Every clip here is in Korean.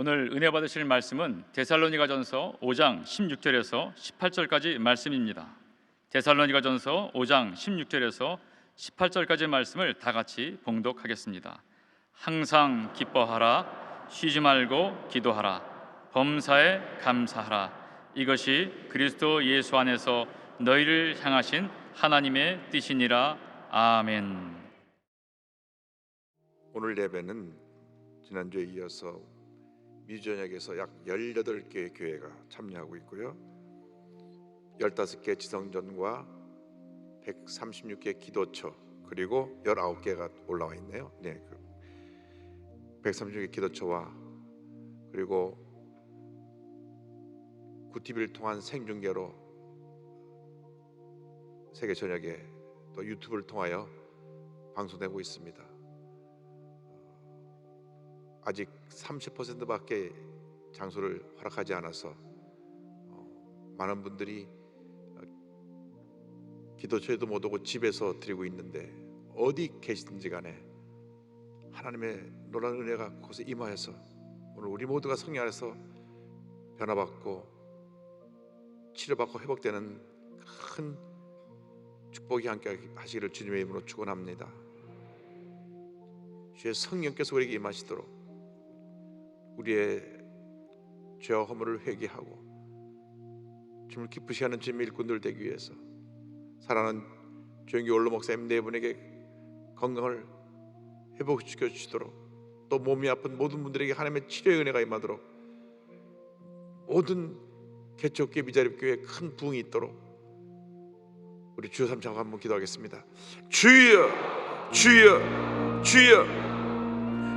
오늘 은혜 받으실 말씀은 데살로니가전서 5장 16절에서 18절까지 말씀입니다. 데살로니가전서 5장 16절에서 18절까지 말씀을 다 같이 봉독하겠습니다. 항상 기뻐하라, 쉬지 말고 기도하라, 범사에 감사하라. 이것이 그리스도 예수 안에서 너희를 향하신 하나님의 뜻이니라. 아멘. 오늘 예배는 지난주에 이어서 미주전역에서 약 18개의 교회가 참여하고 있고요, 15개 지성전과 136개 기도처, 그리고 19개가 올라와 있네요. 136개 기도처와 그리고 구TV를 통한 생중계로 세계 전역에 또 유튜브를 통하여 방송되고 있습니다. 아직 30%밖에 장소를 허락하지 않아서 많은 분들이 기도처에도 못 오고 집에서 드리고 있는데, 어디 계시든지 간에 하나님의 놀라운 은혜가 그곳에 임하여서 오늘 우리 모두가 성령 안에서 변화받고 치료받고 회복되는 큰 축복이 함께 하시기를 주님의 이름으로 축원합니다. 주의 성령께서 우리에게 임하시도록 우리의 죄와 허물을 회개하고 주님을 기쁘시게 하는 주님의 일꾼들 되기 위해서 사랑하는 조영기 원로 목사님 네 분에게 건강을 회복시켜 주시도록, 또 몸이 아픈 모든 분들에게 하나님의 치료의 은혜가 임하도록, 모든 개척교회 미자립교회에 큰 부흥이 있도록 우리 주여 삼창 한번 기도하겠습니다. 주여, 주여, 주여.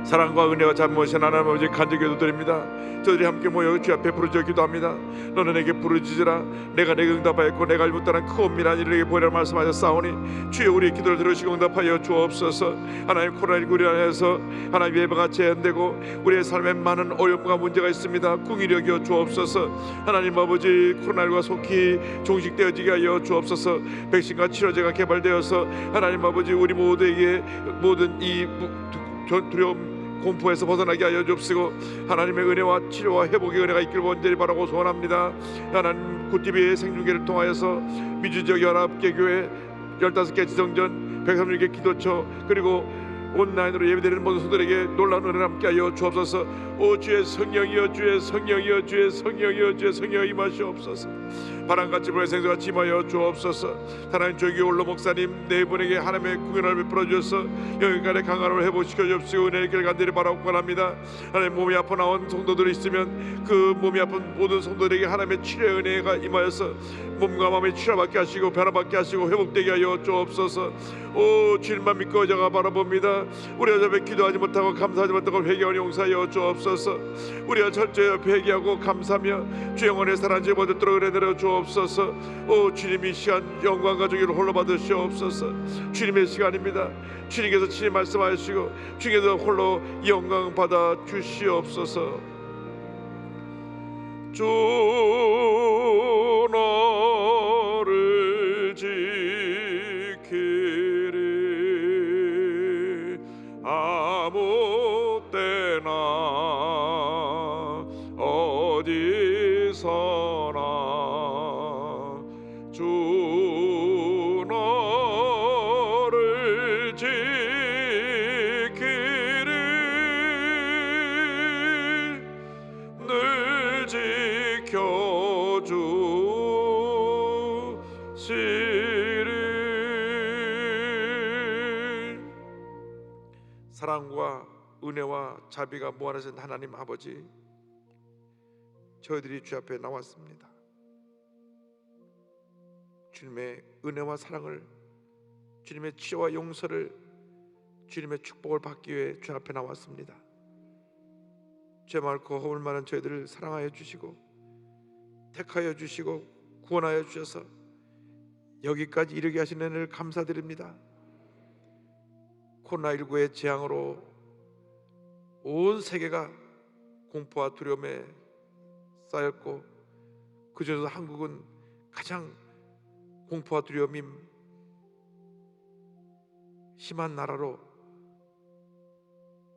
사랑과 은혜와 잠모신 하나님 아버지 간절히 기도드립니다. 저들이 함께 모여 주 앞에 부르짖어 기도합니다. 너는 내게 부르짖으라, 내가 내게 응답하였고 내가 알못다는 그 엄밀한 일을 내게 보이라 말씀하셨사오니 주여 우리의 기도를 들으시고 응답하여 주옵소서. 하나님, 코로나19로 인해서 하나님 예배가 제한되고 우리의 삶에 많은 어려움과 문제가 있습니다. 궁히 여겨 주옵소서. 하나님 아버지, 코로나19가 속히 종식되어지게 하여 주옵소서. 백신과 치료제가 개발되어서 하나님 아버지 우리 모두에게 모든 이 두려움 공포에서 벗어나게 하여 주옵시고, 하나님의 은혜와 치료와 회복의 은혜가 있길 원절히 바라고 소원합니다. 하나님, 구TV의 생중계를 통하여서 미주지역 연합개교회 15개 지성전, 136개 기도처, 그리고 온라인으로 예배드리는 모든 성도들에게 놀라운 은혜를 함께 하여 주옵소서. 오 주의 성령이여, 주의 성령이여, 주의 성령이여, 주의 성령이여 임하시옵소서. 바람같이 불의 생수같이 임하여 주옵소서. 하나님, 조기 원로 목사님 네 분에게 하나님의 구원을 베풀어 주셔서 영역간의 강한을 회복시켜 주옵시고 은혜의 길 간절히 바라고 원합니다. 하나님, 몸이 아파 나온 성도들이 있으면 그 몸이 아픈 모든 성도들에게 하나님의 치료의 은혜가 임하여서 몸과 마음이 치료받게 하시고 변화받게 하시고 회복되게 하여 주옵소서. 오 주님만 믿고 의자가 바라봅니다. 우리가 저에 기도하지 못하고 감사하지 못하고 회개하니 용서하여 주옵소서. 우리가 철저히 회개하고 감사하며 주 영혼의 사랑지 얻도록 은혜 내려 주옵소서. 오 주님이 시간 영광과 존귀를 홀로 받으시옵소서. 주님의 시간입니다. 주님께서 친히 말씀하시고 주님께서 홀로 영광 받아 주시옵소서. 주 너를 지키리 아무 때나 어디서나 주 너를 지키리 늘 지켜주시리. 사랑과 은혜와 자비가 무한하신 하나님 아버지, 저희들이 주 앞에 나왔습니다. 주님의 은혜와 사랑을, 주님의 치유와 용서를, 주님의 축복을 받기 위해 주 앞에 나왔습니다. 죄 많고 허물 많은 저희들을 사랑하여 주시고 택하여 주시고 구원하여 주셔서 여기까지 이르게 하신 은혜를 감사드립니다. 코로나19의 재앙으로 온 세계가 공포와 두려움에 쌓였고, 그중에서 한국은 가장 공포와 두려움이 심한 나라로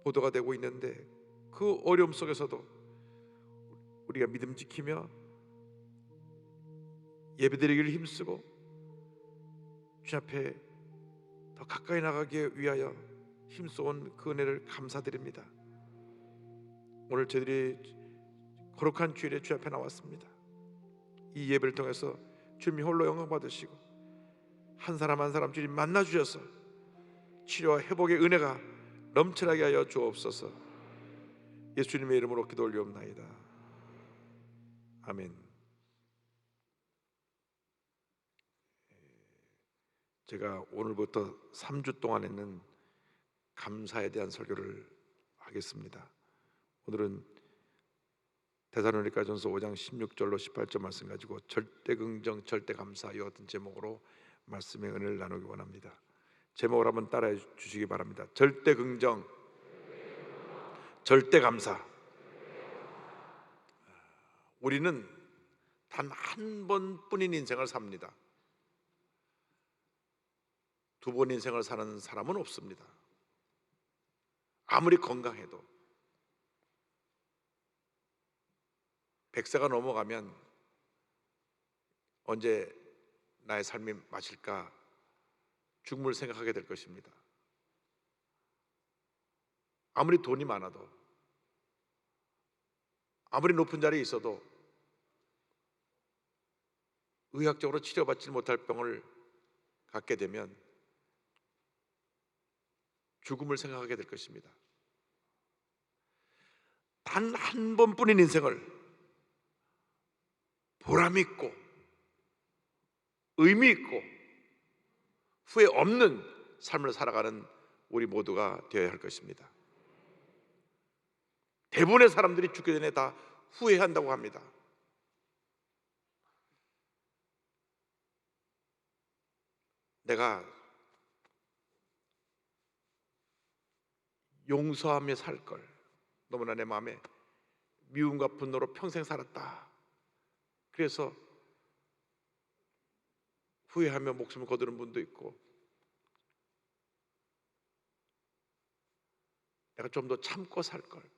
보도가 되고 있는데, 그 어려움 속에서도 우리가 믿음 지키며 예배드리기를 힘쓰고 주님 앞에 더 가까이 나가기 위하여 힘써온 그 은혜를 감사드립니다. 오늘 저희들이 거룩한 주일에 주 앞에 나왔습니다. 이 예배를 통해서 주님이 홀로 영광 받으시고 한 사람 한 사람 주님 만나 주셔서 치료와 회복의 은혜가 넘쳐나게 하여 주옵소서. 예수님의 이름으로 기도 올리옵나이다. 아멘. 제가 오늘부터 3주 동안 있는 감사에 대한 설교를 하겠습니다. 오늘은 데살로니가전서 5장 16절로 18절 말씀 가지고 절대 긍정, 절대 감사, 이 같은 제목으로 말씀의 은혜를 나누기 원합니다. 제목을 한번 따라해 주시기 바랍니다. 절대 긍정, 절대 감사. 우리는 단 한 번뿐인 인생을 삽니다. 두 번 인생을 사는 사람은 없습니다. 아무리 건강해도 100세가 넘어가면 언제 나의 삶이 마칠까 죽음을 생각하게 될 것입니다. 아무리 돈이 많아도, 아무리 높은 자리에 있어도 의학적으로 치료받지 못할 병을 갖게 되면 죽음을 생각하게 될 것입니다. 단 한 번뿐인 인생을 보람 있고 의미 있고 후회 없는 삶을 살아가는 우리 모두가 되어야 할 것입니다. 대부분의 사람들이 죽기 전에 다 후회한다고 합니다. 내가 용서하며 살 걸, 너무나 내 마음에 미움과 분노로 평생 살았다. 그래서 후회하며 목숨을 거두는 분도 있고, 내가 좀 더 참고 살 걸,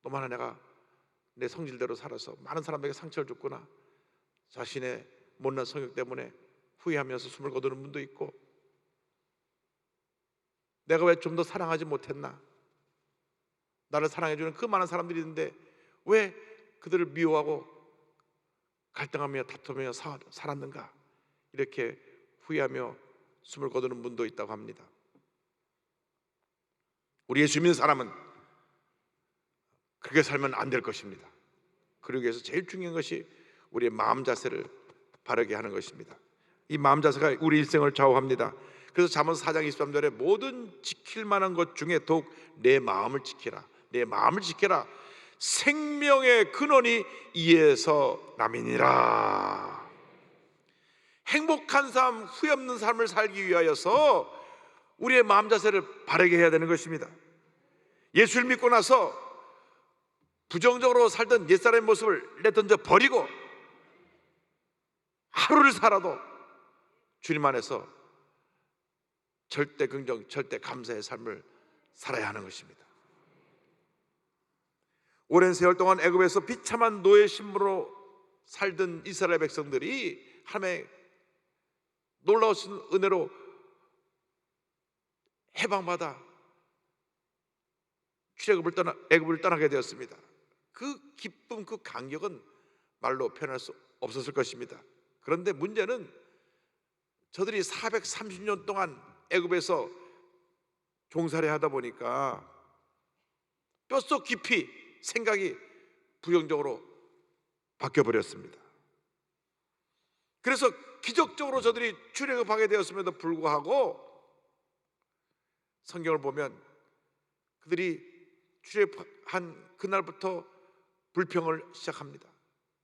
너무나 내가 내 성질대로 살아서 많은 사람에게 상처를 줬구나, 자신의 못난 성욕 때문에 후회하면서 숨을 거두는 분도 있고, 내가 왜 좀 더 사랑하지 못했나, 나를 사랑해주는 그 많은 사람들이 있는데 왜 그들을 미워하고 갈등하며 다투며 살았는가, 이렇게 후회하며 숨을 거두는 분도 있다고 합니다. 우리 예수 믿는 사람은 그렇게 살면 안 될 것입니다. 그러기 위해서 제일 중요한 것이 우리의 마음 자세를 바르게 하는 것입니다. 이 마음 자세가 우리 일생을 좌우합니다. 그래서 잠언 4장 23절에 모든 지킬 만한 것 중에 더욱 내 마음을 지키라, 내 마음을 지켜라, 생명의 근원이 이에서 남이니라. 행복한 삶, 후회 없는 삶을 살기 위하여서 우리의 마음 자세를 바르게 해야 되는 것입니다. 예수를 믿고 나서 부정적으로 살던 옛사람의 모습을 내던져 버리고 하루를 살아도 주님 안에서 절대 긍정, 절대 감사의 삶을 살아야 하는 것입니다. 오랜 세월 동안 애굽에서 비참한 노예 신분으로 살던 이스라엘 백성들이 하나님의 놀라우신 은혜로 해방받아 애굽을 떠나게 되었습니다. 그 기쁨, 그 감격은 말로 표현할 수 없었을 것입니다. 그런데 문제는 저들이 430년 동안 애굽에서 종살이 하다 보니까 뼛속 깊이 생각이 부정적으로 바뀌어버렸습니다. 그래서 기적적으로 저들이 출애굽하게 되었음에도 불구하고 성경을 보면 그들이 출애굽한 그날부터 불평을 시작합니다.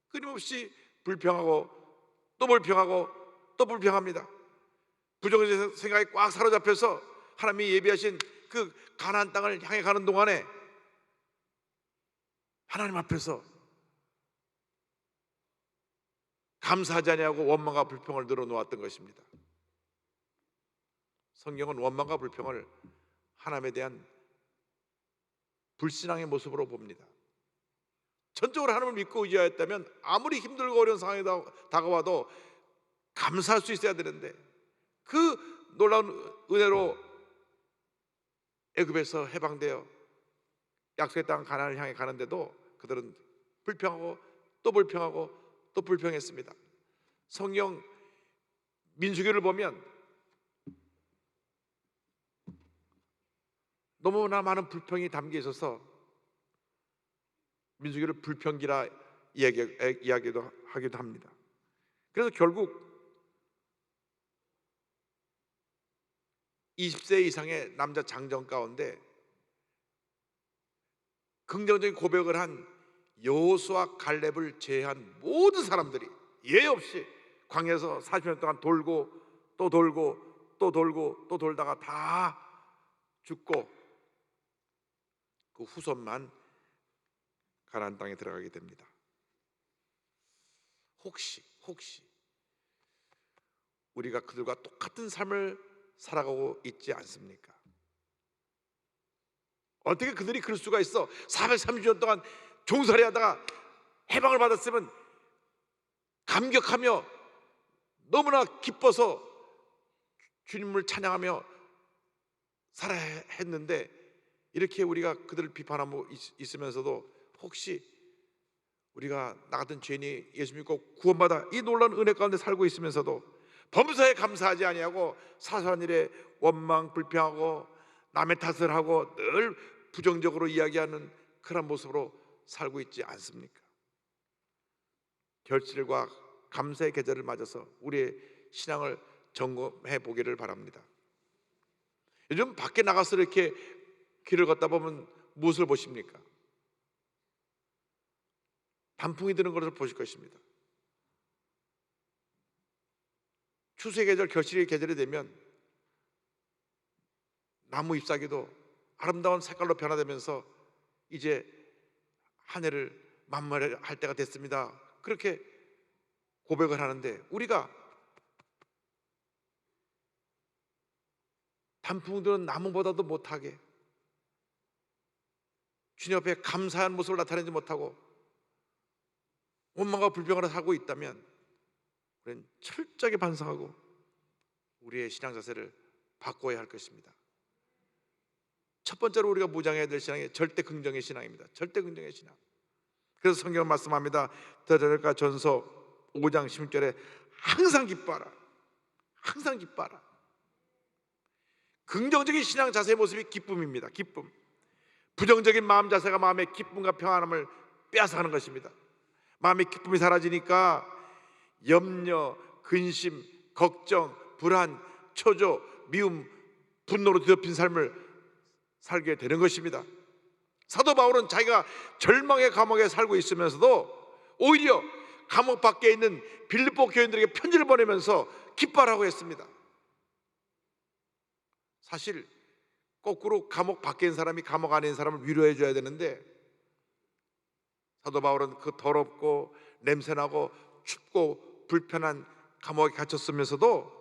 끊임없이 불평하고 또 불평하고 또 불평합니다. 부정적인 생각에 꽉 사로잡혀서 하나님이 예비하신 그 가나안 땅을 향해 가는 동안에 하나님 앞에서 감사하지 아니하고 원망과 불평을 늘어놓았던 것입니다. 성경은 원망과 불평을 하나님에 대한 불신앙의 모습으로 봅니다. 전적으로 하나님을 믿고 의지하였다면 아무리 힘들고 어려운 상황이 다가와도 감사할 수 있어야 되는데, 그 놀라운 은혜로 애굽에서 해방되어 약속의 땅 가나안을 향해 가는데도 그들은 불평하고 또 불평하고 또 불평했습니다. 성경 민수기를 보면 너무나 많은 불평이 담겨 있어서 민수기를 불평기라 이야기도 하기도 합니다. 그래서 결국 20세 이상의 남자 장정 가운데 긍정적인 고백을 한 여호수아 갈렙을 제외한 모든 사람들이 예외 없이 광야에서 40년 동안 돌고 또 돌고 또 돌고 또 돌다가 다 죽고 그 후손만 가나안 땅에 들어가게 됩니다. 혹시 우리가 그들과 똑같은 삶을 살아가고 있지 않습니까? 어떻게 그들이 그럴 수가 있어? 430년 동안 종살이 하다가 해방을 받았으면 감격하며 너무나 기뻐서 주님을 찬양하며 살아야 했는데, 이렇게 우리가 그들을 비판하고 있으면서도 혹시 우리가 나 같은 죄인이 예수 믿고 구원받아 이 놀라운 은혜 가운데 살고 있으면서도 범사에 감사하지 아니하고 사소한 일에 원망 불평하고 남의 탓을 하고 늘 부정적으로 이야기하는 그런 모습으로 살고 있지 않습니까? 결실과 감사의 계절을 맞아서 우리의 신앙을 점검해 보기를 바랍니다. 요즘 밖에 나가서 이렇게 길을 걷다 보면 무엇을 보십니까? 단풍이 드는 것을 보실 것입니다. 추수의 계절, 결실의 계절이 되면 나무 잎사귀도 아름다운 색깔로 변화되면서 이제 한 해를 만물할 때가 됐습니다, 그렇게 고백을 하는데, 우리가 단풍들은 나무보다도 못하게 주님 앞에 감사한 모습을 나타내지 못하고 원망과 불평으로 살고 있다면 우리는 철저하게 반성하고 우리의 신앙 자세를 바꿔야 할 것입니다. 첫 번째로 우리가 무장해야 될 신앙이 절대 긍정의 신앙입니다. 절대 긍정의 신앙. 그래서 성경은 말씀합니다. 데살로니가 전서 5장 16절에 항상 기뻐하라, 항상 기뻐하라. 긍정적인 신앙 자세의 모습이 기쁨입니다. 기쁨. 부정적인 마음 자세가 마음의 기쁨과 평안함을 빼앗아가는 것입니다. 마음의 기쁨이 사라지니까 염려, 근심, 걱정, 불안, 초조, 미움, 분노로 뒤덮인 삶을 살게 되는 것입니다. 사도 바울은 자기가 절망의 감옥에 살고 있으면서도 오히려 감옥 밖에 있는 빌립보 교인들에게 편지를 보내면서 기뻐하라고 했습니다. 사실 거꾸로 감옥 밖에 있는 사람이 감옥 안에 있는 사람을 위로해 줘야 되는데, 사도 바울은 그 더럽고 냄새나고 춥고 불편한 감옥에 갇혔으면서도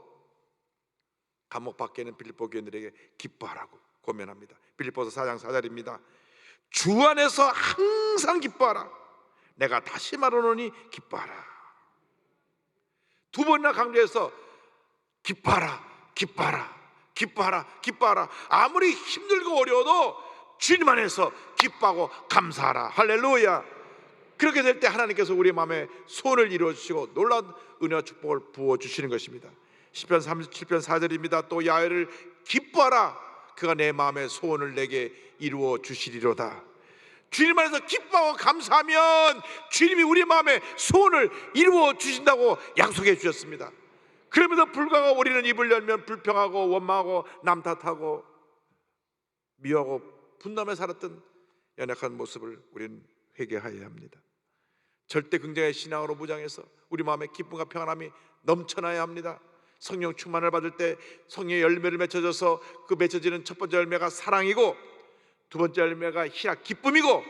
감옥 밖에 있는 빌립보 교인들에게 기뻐하라고 고면합니다. 빌립보서 4장 4절입니다. 주 안에서 항상 기뻐하라. 내가 다시 말하노니 기뻐하라. 두 번이나 강조해서 기뻐하라, 기뻐하라, 기뻐하라, 기뻐하라. 아무리 힘들고 어려워도 주님 안에서 기뻐하고 감사하라. 할렐루야. 그렇게 될 때 하나님께서 우리 마음에 소원을 이루어 주시고 놀라운 은혜와 축복을 부어 주시는 것입니다. 시편 37편 4절입니다. 또 야훼를 기뻐하라. 그가 내 마음의 소원을 내게 이루어 주시리로다. 주님 안에서 기뻐하고 감사하면 주님이 우리 마음의 소원을 이루어 주신다고 약속해 주셨습니다. 그럼에도 불구하고 우리는 입을 열면 불평하고 원망하고 남 탓하고 미워하고 분노하며 살았던 연약한 모습을 우리는 회개하여야 합니다. 절대 긍정의 신앙으로 무장해서 우리 마음에 기쁨과 평안함이 넘쳐나야 합니다. 성령 충만을 받을 때 성령의 열매를 맺혀져서 그 맺혀지는 첫 번째 열매가 사랑이고, 두 번째 열매가 희락 기쁨이고,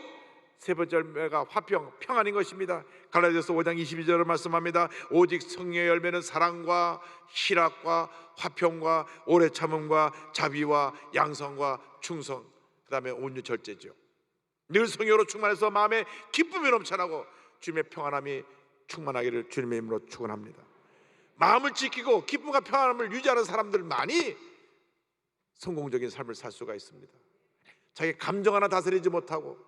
세 번째 열매가 화평 평안인 것입니다. 갈라디아서 5장 22절을 말씀합니다. 오직 성령의 열매는 사랑과 희락과 화평과 오래 참음과 자비와 양성과 충성, 그 다음에 온유 절제죠. 늘 성령으로 충만해서 마음에 기쁨이 넘쳐나고 주님의 평안함이 충만하기를 주님의 이름으로 축원합니다. 마음을 지키고 기쁨과 평안함을 유지하는 사람들만이 성공적인 삶을 살 수가 있습니다. 자기 감정 하나 다스리지 못하고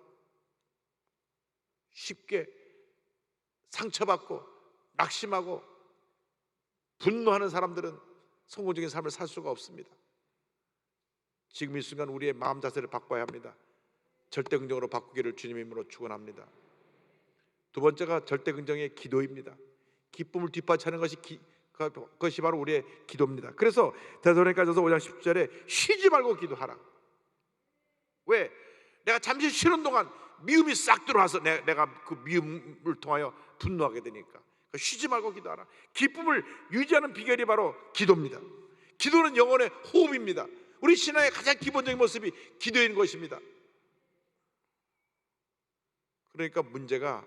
쉽게 상처받고 낙심하고 분노하는 사람들은 성공적인 삶을 살 수가 없습니다. 지금 이 순간 우리의 마음 자세를 바꿔야 합니다. 절대 긍정으로 바꾸기를 주님의 이름으로 축원합니다. 두 번째가 절대 긍정의 기도입니다. 기쁨을 뒷받침하는 그것이 바로 우리의 기도입니다. 그래서 데살로니가전서 5장 10절에 쉬지 말고 기도하라. 왜? 내가 잠시 쉬는 동안 미움이 싹 들어와서 내가 그 미움을 통하여 분노하게 되니까. 그러니까 쉬지 말고 기도하라. 기쁨을 유지하는 비결이 바로 기도입니다. 기도는 영혼의 호흡입니다. 우리 신앙의 가장 기본적인 모습이 기도인 것입니다. 그러니까 문제가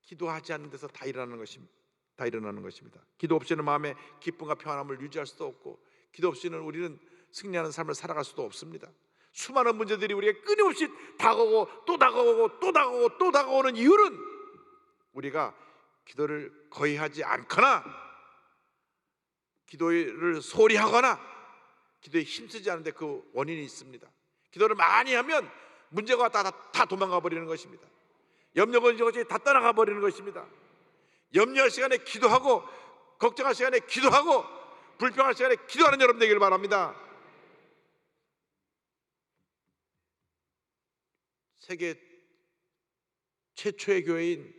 기도하지 않는 데서 다 일어나는 것입니다. 기도 없이는 마음의 기쁨과 평안함을 유지할 수도 없고, 기도 없이는 우리는 승리하는 삶을 살아갈 수도 없습니다. 수많은 문제들이 우리에게 끊임없이 다가오고 또 다가오고 또 다가오고 또 다가오는 이유는 우리가 기도를 거의 하지 않거나, 기도를 소홀히 하거나, 기도에 힘쓰지 않는데 그 원인이 있습니다. 기도를 많이 하면 문제가 다 도망가 버리는 것입니다. 염려건 이것이 다 떠나가 버리는 것입니다. 염려할 시간에 기도하고, 걱정할 시간에 기도하고, 불평할 시간에 기도하는 여러분 되기를 바랍니다. 세계 최초의 교회인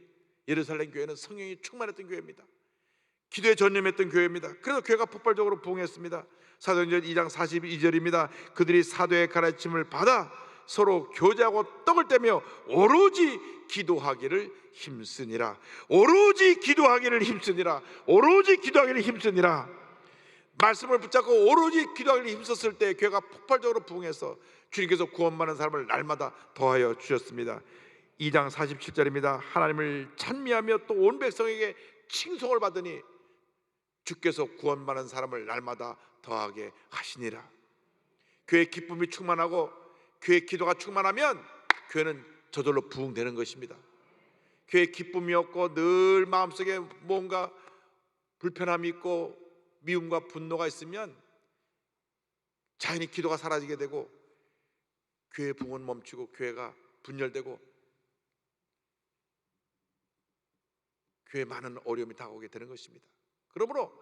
예루살렘 교회는 성령이 충만했던 교회입니다. 기도에 전념했던 교회입니다. 그래서 교회가 폭발적으로 부흥했습니다. 사도행전 2장 42절입니다. 그들이 사도의 가르침을 받아 서로 교제하고 떡을 떼며 오로지 기도하기를 힘쓰니라. 오로지 기도하기를 힘쓰니라. 오로지 기도하기를 힘쓰니라. 말씀을 붙잡고 오로지 기도하기를 힘썼을 때 교회가 폭발적으로 부흥해서 주님께서 구원받는 사람을 날마다 더하여 주셨습니다. 2장 47절입니다. 하나님을 찬미하며 또 온 백성에게 칭송을 받으니 주께서 구원받는 사람을 날마다 더하게 하시니라. 교회의 기쁨이 충만하고 교회의 기도가 충만하면 교회는 저절로 부흥되는 것입니다. 교회의 기쁨이 없고 늘 마음속에 뭔가 불편함이 있고 미움과 분노가 있으면 자연히 기도가 사라지게 되고 교회의 부흥은 멈추고 교회가 분열되고 교회에 많은 어려움이 다가오게 되는 것입니다. 그러므로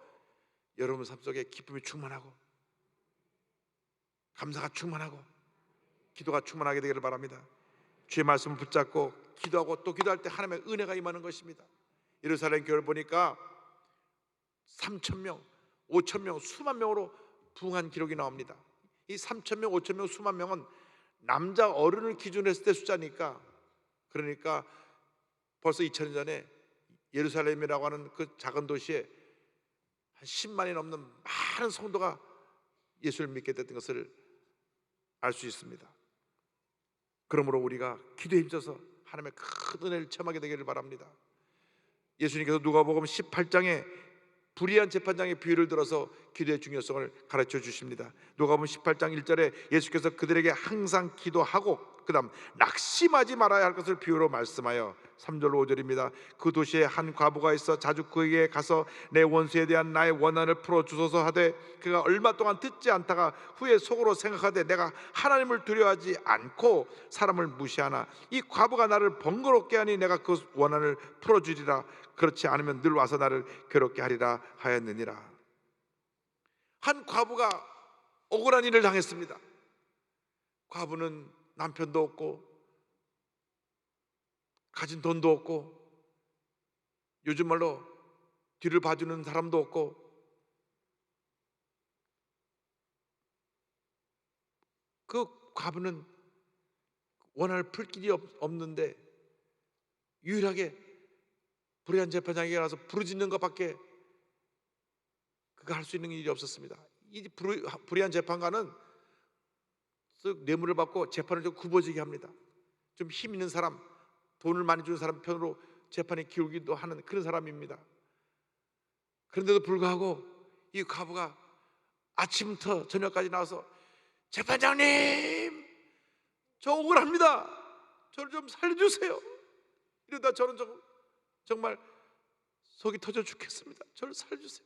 여러분 삶 속에 기쁨이 충만하고 감사가 충만하고 기도가 충만하게 되기를 바랍니다. 주의 말씀을 붙잡고 기도하고 또 기도할 때 하나님의 은혜가 임하는 것입니다. 예루살렘 교회를 보니까 3,000명, 5,000명, 수만 명으로 부흥한 기록이 나옵니다. 이 3,000명, 5,000명, 수만 명은 남자 어른을 기준으로 했을 때 숫자니까, 그러니까 벌써 2000년 전에 예루살렘이라고 하는 그 작은 도시에 한 10만이 넘는 많은 성도가 예수를 믿게 됐던 것을 알 수 있습니다. 그러므로 우리가 기도에 힘써서 하나님의 큰 은혜를 체험하게 되기를 바랍니다. 예수님께서 누가복음 18장에 불의한 재판장의 비유를 들어서 기도의 중요성을 가르쳐 주십니다. 누가복음 18장 1절에 예수께서 그들에게 항상 기도하고 그 다음 낙심하지 말아야 할 것을 비유로 말씀하여 3절로 5절입니다. 그 도시에 한 과부가 있어 자주 그에게 가서 내 원수에 대한 나의 원한을 풀어주소서 하되 그가 얼마 동안 듣지 않다가 후에 속으로 생각하되 내가 하나님을 두려워하지 않고 사람을 무시하나 이 과부가 나를 번거롭게 하니 내가 그 원한을 풀어주리라. 그렇지 않으면 늘 와서 나를 괴롭게 하리라 하였느니라. 한 과부가 억울한 일을 당했습니다. 과부는 남편도 없고 가진 돈도 없고 요즘 말로 뒤를 봐주는 사람도 없고 그 과부는 원한을 풀 길이 없는데 유일하게 불의한 재판장에게 가서 부르짖는 것밖에 그가 할 수 있는 일이 없었습니다. 이 불의한 재판관은 뇌물을 받고 재판을 좀 굽어지게 합니다. 좀 힘 있는 사람, 돈을 많이 주는 사람 편으로 재판에 기울기도 하는 그런 사람입니다. 그런데도 불구하고 이 과부가 아침부터 저녁까지 나와서 재판장님, 저 억울합니다. 저를 좀 살려주세요. 이러다 저는 정말 속이 터져 죽겠습니다. 저를 살려주세요.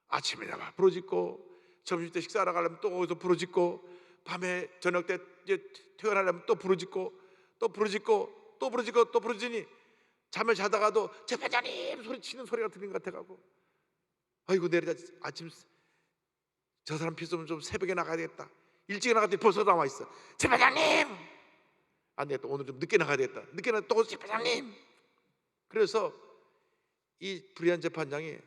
아침에 나가 부르짖고, 점심때 식사하러 가려면 또 거기서 부르짖고, 밤에 저녁 때 이제 퇴근하려면 또 부르짖고, 또 부르짖고, 또 부르짖고, 또 부르짖으니 잠을 자다가도 재판장님 소리치는 소리가 들리는 것 같아가고, 아이고 내일 아침 저 사람 피서면 좀 새벽에 나가야 되겠다. 일찍 나갔더니 벌써 나와 있어. 재판장님, 안 되겠다. 오늘 좀 늦게 나가야 되겠다. 늦게 나가 또 재판장님. 그래서 이 불의한 재판장이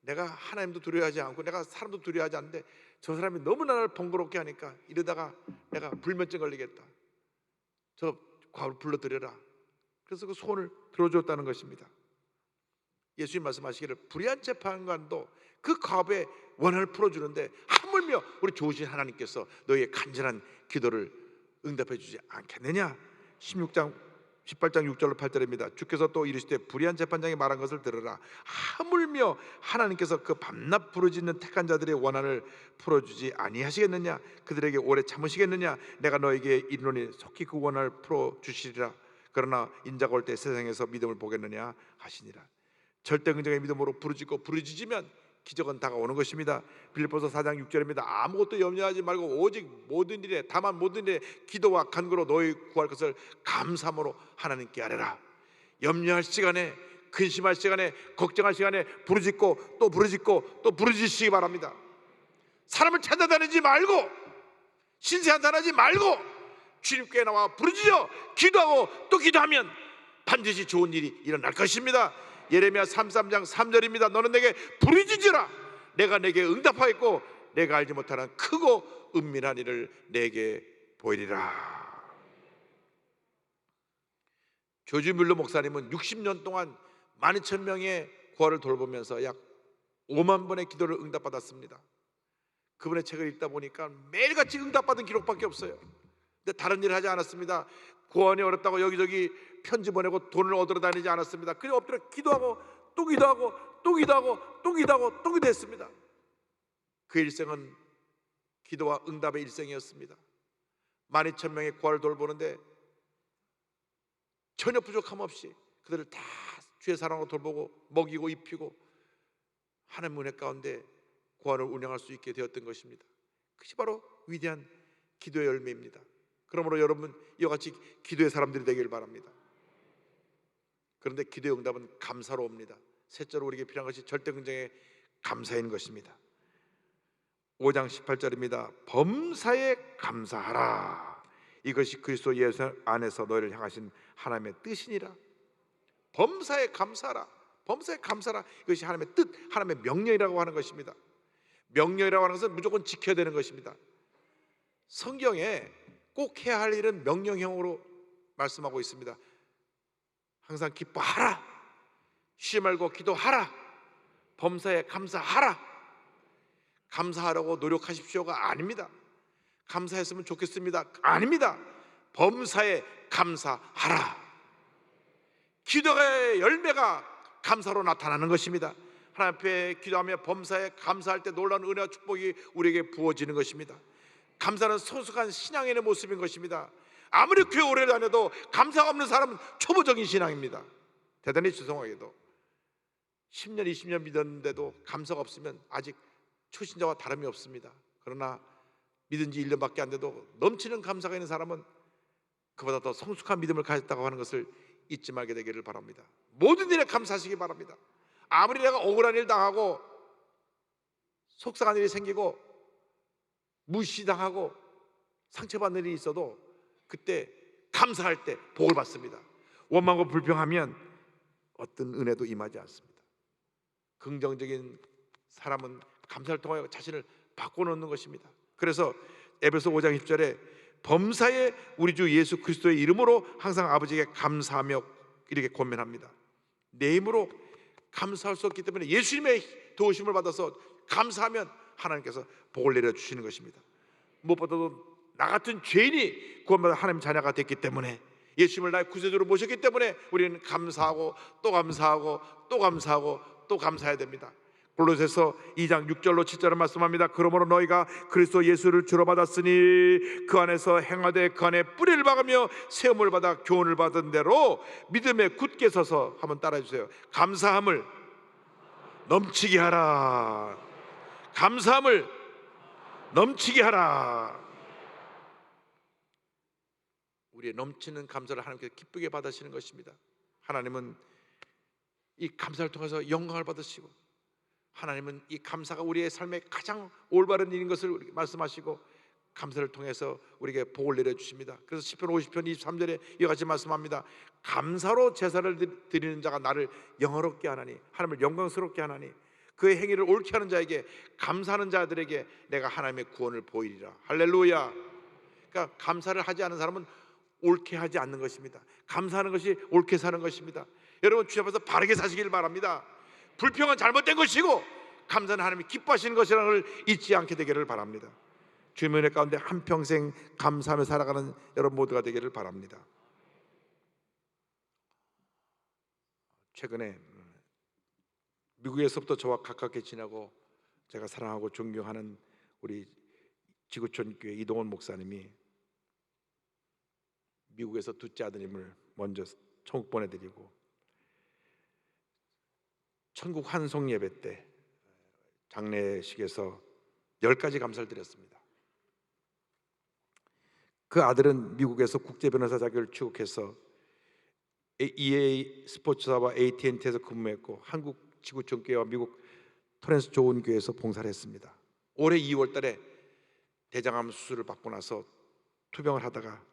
내가 하나님도 두려워하지 않고 내가 사람도 두려워하지 않는데 저 사람이 너무 나를 번거롭게 하니까 이러다가 내가 불면증 걸리겠다. 저 과부를 불러들여라. 그래서 그 소원을 들어줬다는 것입니다. 예수님 말씀하시기를 불의한 재판관도 그 과부의 원한을 풀어주는데 하물며 우리 좋으신 하나님께서 너희의 간절한 기도를 응답해 주지 않겠느냐. 18장 6절로 8절입니다. 주께서 또 이르시되 불의한 재판장이 말한 것을 들으라. 하물며 하나님께서 그 밤낮 부르짖는 택한 자들의 원한을 풀어주지 아니하시겠느냐. 그들에게 오래 참으시겠느냐. 내가 너에게 이르노니 속히 그 원한을 풀어주시리라. 그러나 인자가 올 때 세상에서 믿음을 보겠느냐 하시니라. 절대 긍정의 믿음으로 부르짖으면 기적은 다가오는 것입니다. 빌립보서 4장 6절입니다. 아무것도 염려하지 말고 오직 모든 일에 다만 모든 일에 기도와 간구로 너희 구할 것을 감사함으로 하나님께 아뢰라. 염려할 시간에, 근심할 시간에, 걱정할 시간에 부르짖고 또 부르짖고 또 부르짖으시기 바랍니다. 사람을 찾아다니지 말고, 신세 한탄하지 말고 주님께 나와 부르짖어 기도하고 또 기도하면 반드시 좋은 일이 일어날 것입니다. 예레미야 33장 3절입니다. 너는 내게 부르짖으라. 내가 내게 응답하겠고 내가 알지 못하는 크고 은밀한 일을 내게 보이리라. 조지 뮬러 목사님은 60년 동안 12,000명의 구하를 돌보면서 약 5만 번의 기도를 응답받았습니다. 그분의 책을 읽다 보니까 매일같이 응답받은 기록밖에 없어요. 근데 다른 일을 하지 않았습니다. 구원이 어렵다고 여기저기 편지 보내고 돈을 얻으러 다니지 않았습니다. 그냥 엎드려 기도하고 또 기도하고 또 기도하고 또 기도하고 또 기도했습니다. 그 일생은 기도와 응답의 일생이었습니다. 12,000명의 구하를 돌보는데 전혀 부족함 없이 그들을 다 주의 사랑으로 돌보고 먹이고 입히고 하나님 은혜 가운데 구하를 운영할 수 있게 되었던 것입니다. 그것이 바로 위대한 기도의 열매입니다. 그러므로 여러분 이와 같이 기도의 사람들이 되길 바랍니다. 그런데 기도의 응답은 감사로 옵니다. 셋째로 우리에게 필요한 것이 절대 긍정의 감사인 것입니다. 5장 18절입니다. 범사에 감사하라. 이것이 그리스도 예수 안에서 너희를 향하신 하나님의 뜻이니라. 범사에 감사하라. 범사에 감사하라. 이것이 하나님의 뜻, 하나님의 명령이라고 하는 것입니다. 명령이라고 하는 것은 무조건 지켜야 되는 것입니다. 성경에 꼭 해야 할 일은 명령형으로 말씀하고 있습니다. 항상 기뻐하라. 쉬지 말고 기도하라. 범사에 감사하라. 감사하라고 노력하십시오가 아닙니다. 감사했으면 좋겠습니다 아닙니다. 범사에 감사하라. 기도의 열매가 감사로 나타나는 것입니다. 하나님 앞에 기도하며 범사에 감사할 때 놀라운 은혜와 축복이 우리에게 부어지는 것입니다. 감사는 성숙한 신앙인의 모습인 것입니다. 아무리 교회 오래 다녀도 감사가 없는 사람은 초보적인 신앙입니다. 대단히 죄송하게도 10년 20년 믿었는데도 감사가 없으면 아직 초신자와 다름이 없습니다. 그러나 믿은 지 1년밖에 안 돼도 넘치는 감사가 있는 사람은 그보다 더 성숙한 믿음을 가졌다고 하는 것을 잊지 말게 되기를 바랍니다. 모든 일에 감사하시기 바랍니다. 아무리 내가 억울한 일 당하고 속상한 일이 생기고 무시당하고 상처받는 일이 있어도 그때 감사할 때 복을 받습니다. 원망과 불평하면 어떤 은혜도 임하지 않습니다. 긍정적인 사람은 감사를 통하여 자신을 바꿔놓는 것입니다. 그래서 에베소 5장 10절에 범사에 우리 주 예수 그리스도의 이름으로 항상 아버지에게 감사하며 이렇게 권면합니다. 내 힘으로 감사할 수 없기 때문에 예수님의 도우심을 받아서 감사하면 하나님께서 복을 내려주시는 것입니다. 무엇보다도 나 같은 죄인이 구원받아 하나님 자녀가 됐기 때문에, 예수님을 나의 구세주로 모셨기 때문에 우리는 감사하고 또 감사하고 또 감사하고 또 감사해야 됩니다. 골로새서 2장 6절로 7절을 말씀합니다. 그러므로 너희가 그리스도 예수를 주로 받았으니 그 안에서 행하되 그 안에 뿌리를 박으며 세움을 받아 교훈을 받은 대로 믿음에 굳게 서서, 한번 따라해 주세요. 감사함을 넘치게 하라. 감사함을 넘치게 하라. 우리의 넘치는 감사를 하나님께서 기쁘게 받으시는 것입니다. 하나님은 이 감사를 통해서 영광을 받으시고, 하나님은 이 감사가 우리의 삶에 가장 올바른 일인 것을 말씀하시고, 감사를 통해서 우리에게 복을 내려주십니다. 그래서 시편 50편 23절에 이와 같이 말씀합니다. 감사로 제사를 드리는 자가 나를 영화롭게 하나니, 하나님을 영광스럽게 하나니, 그의 행위를 옳게 하는 자에게, 감사하는 자들에게 내가 하나님의 구원을 보이리라. 할렐루야. 그러니까 감사를 하지 않는 사람은 옳게 하지 않는 것입니다. 감사하는 것이 옳게 사는 것입니다. 여러분, 주님 앞에서 바르게 사시길 바랍니다. 불평은 잘못된 것이고 감사는 하나님이 기뻐하시는 것이라는 걸 잊지 않게 되기를 바랍니다. 주님의 은혜 가운데 한평생 감사하며 살아가는 여러분 모두가 되기를 바랍니다. 최근에 미국에서부터 저와 가깝게 지내고 제가 사랑하고 존경하는 우리 지구촌 교회 이동원 목사님이 미국에서 둘째 아드님을 먼저 천국 보내드리고, 천국 환송 예배 때 장례식에서 10가지 감사를 드렸습니다. 그 아들은 미국에서 국제 변호사 자격을 취득해서 EA 스포츠사와 AT&T에서 근무했고, 한국 지구촌 교회와 미국 토렌스 좋은 교회에서 봉사를 했습니다. 올해 2월 달에 대장암 수술을 받고 나서 투병을 하다가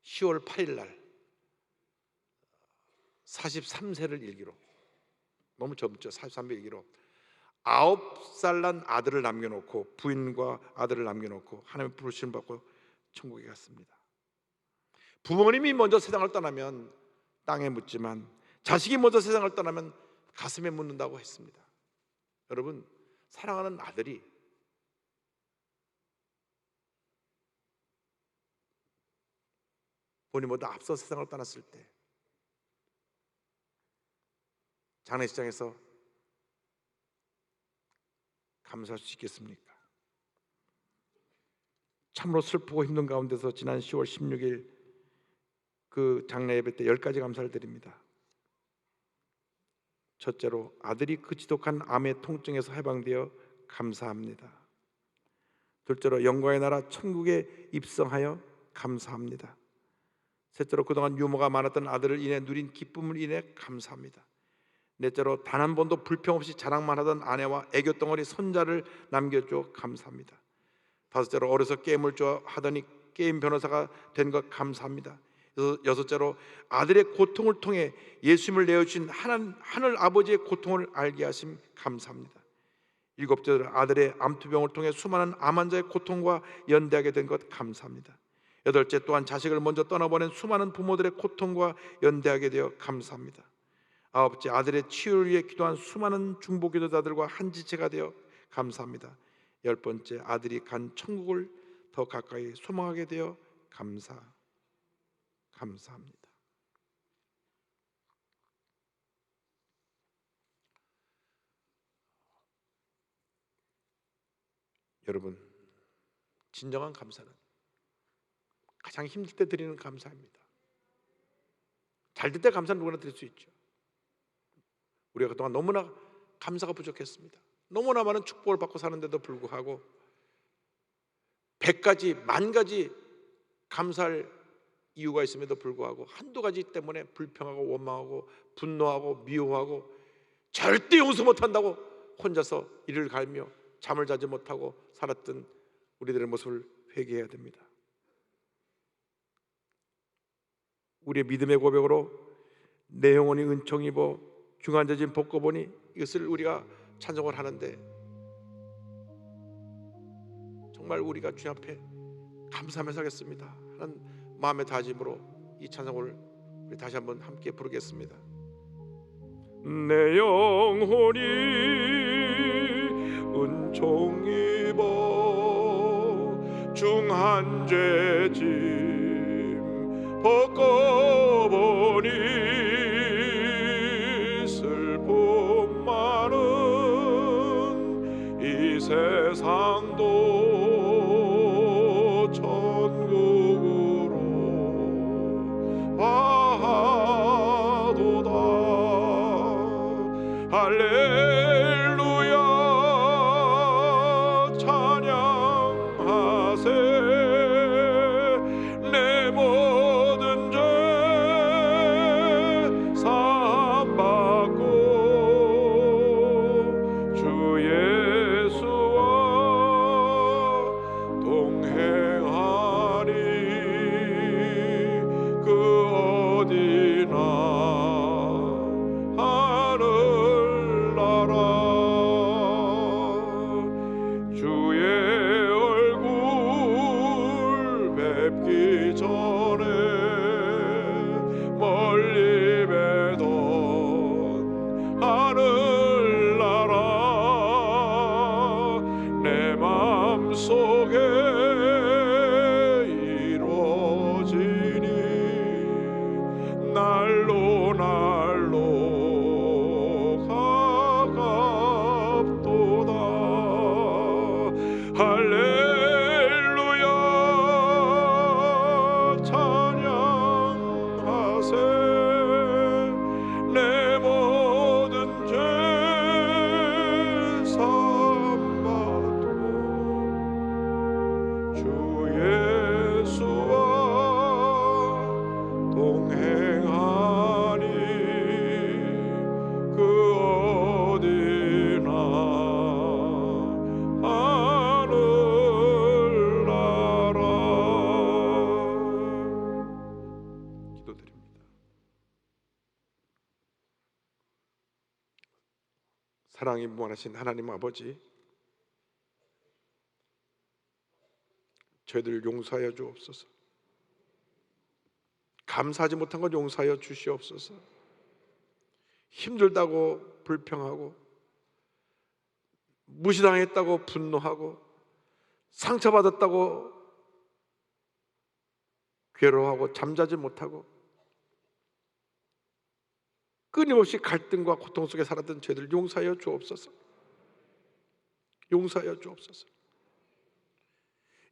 10월 8일 날 43세를 일기로, 너무 젊죠. 43세 일기로 9살 난 아들을 남겨놓고, 부인과 아들을 남겨놓고 하나님의 부르심을 받고 천국에 갔습니다. 부모님이 먼저 세상을 떠나면 땅에 묻지만 자식이 먼저 세상을 떠나면 가슴에 묻는다고 했습니다. 여러분, 사랑하는 아들이 본인보다 앞서 세상을 떠났을 때 장례식장에서 감사할 수 있겠습니까? 참으로 슬프고 힘든 가운데서 지난 10월 16일 그 장례 예배 때 10가지 감사를 드립니다. 첫째로, 아들이 그 지독한 암의 통증에서 해방되어 감사합니다. 둘째로, 영광의 나라 천국에 입성하여 감사합니다. 셋째로, 그동안 유머가 많았던 아들을 인해 누린 기쁨을 인해 감사합니다. 넷째로, 단 한 번도 불평 없이 자랑만 하던 아내와 애교 덩어리 손자를 남겨줘 감사합니다. 다섯째로, 어려서 게임을 좋아하더니 게임 변호사가 된 것 감사합니다. 여섯째로, 아들의 고통을 통해 예수님을 내어주신 하늘 아버지의 고통을 알게 하심 감사합니다. 일곱째로, 아들의 암투병을 통해 수많은 암 환자의 고통과 연대하게 된 것 감사합니다. 여덟째, 또한 자식을 먼저 떠나보낸 수많은 부모들의 고통과 연대하게 되어 감사합니다. 아홉째, 아들의 치유를 위해 기도한 수많은 중보기도자들과 한지체가 되어 감사합니다. 열 번째, 아들이 간 천국을 더 가까이 소망하게 되어 감사합니다. 여러분, 진정한 감사는 가장 힘들 때 드리는 감사입니다. 잘 될 때 감사는 누구나 드릴 수 있죠. 우리가 그동안 너무나 감사가 부족했습니다. 너무나 많은 축복을 받고 사는데도 불구하고 100가지, 10,000가지 감사할 이유가 있음에도 불구하고 한두 가지 때문에 불평하고 원망하고 분노하고 미워하고 절대 용서 못한다고 혼자서 이를 갈며 잠을 자지 못하고 살았던 우리들의 모습을 회개해야 됩니다. 우리의 믿음의 고백으로 내 영혼이 은총 입어 중한자진 복고 보니, 이것을 우리가 찬송을 하는데 정말 우리가 주님 앞에 감사하면서 하겠습니다 하는 마음의 다짐으로 이 찬송을 우리 다시 한번 함께 부르겠습니다. 내 영혼이 은총 입어 중한죄짐 벗고 보니 슬픔 많은 세상도 천국으로 와도다. 할렐루야 찬양하세. 내 모든 죄 사함받고 주 예수와 동행하리. 그 어디나 하늘나라. 주의 얼굴 뵙기 전에 멀리 뵈던 하늘나라 내 맘속에 이루어지니 날로 날로 가깝도다. 할렐루야 찬양하세. 내 모든 죄 사함받고 주 예수와 동행하니 그 어디나 하늘나라. 기도드립니다. 사랑이 무한하신 하나님 아버지, 저희들 용서하여 주옵소서. 감사하지 못한 것 용서하여 주시옵소서. 힘들다고 불평하고 무시당했다고 분노하고 상처받았다고 괴로워하고 잠자지 못하고 끊임없이 갈등과 고통 속에 살았던 저희들 용서하여 주옵소서. 용서하여 주옵소서.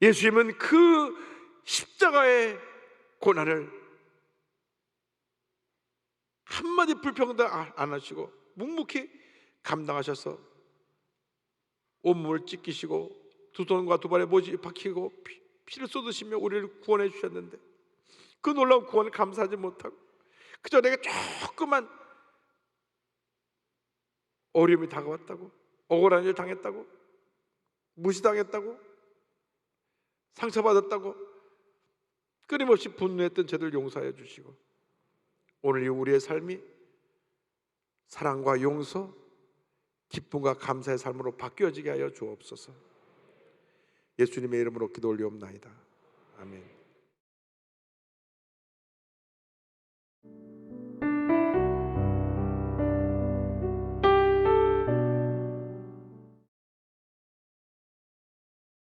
예수님은 그 십자가의 고난을 한마디 불평도 안 하시고 묵묵히 감당하셔서 온몸을 찢기시고 두 손과 두 발에 못이 박히고 피를 쏟으시며 우리를 구원해 주셨는데 그 놀라운 구원을 감사하지 못하고 그저 내가 조그만 어려움이 다가왔다고, 억울한 일 당했다고, 무시당했다고, 상처받았다고 끊임없이 분노했던 저들 용서해 주시고 오늘 이 우리의 삶이 사랑과 용서, 기쁨과 감사의 삶으로 바뀌어지게 하여 주옵소서. 예수님의 이름으로 기도 올리옵나이다. 아멘.